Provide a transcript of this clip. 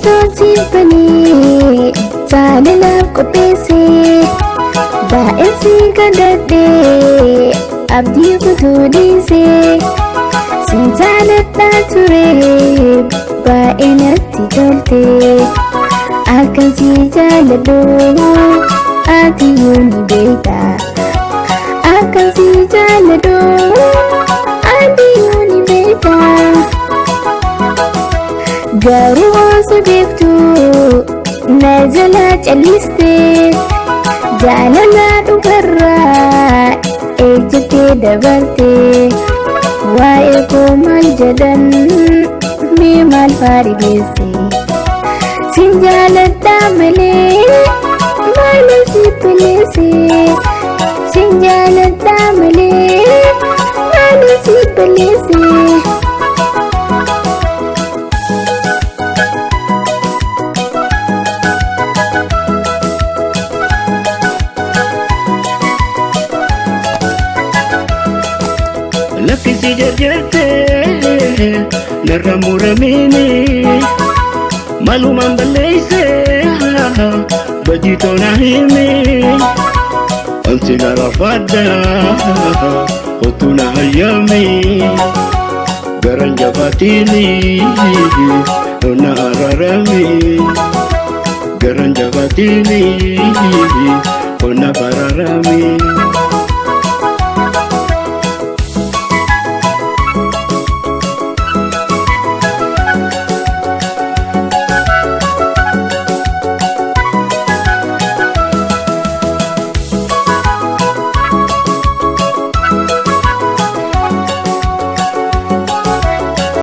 Toonsifanii jaalalaaf qopheessee daa'imsi kadhadhee abdii kutuu dhiisee sin jaaladhaa ture baay'ee natti tolte akkan si jaaladhu ati yoo ni beekta akkan si jaaladhu ati yoo ni beekta. Garuu osoo beektu na jala calliste jaalala dhugarraa ejjettee dabarte waa'ee koo maal jedhan mee maal faari geesse sin jaaladhaa malee maal si balleesse sin jaaladhaa malee maal si balleesse. Lakkisi jarjarte narra muramini malumaan balleeyse badii toona himi ansi narafadda hotu na hayyami garan jabaatini na ararami garan jabaatini na bararami.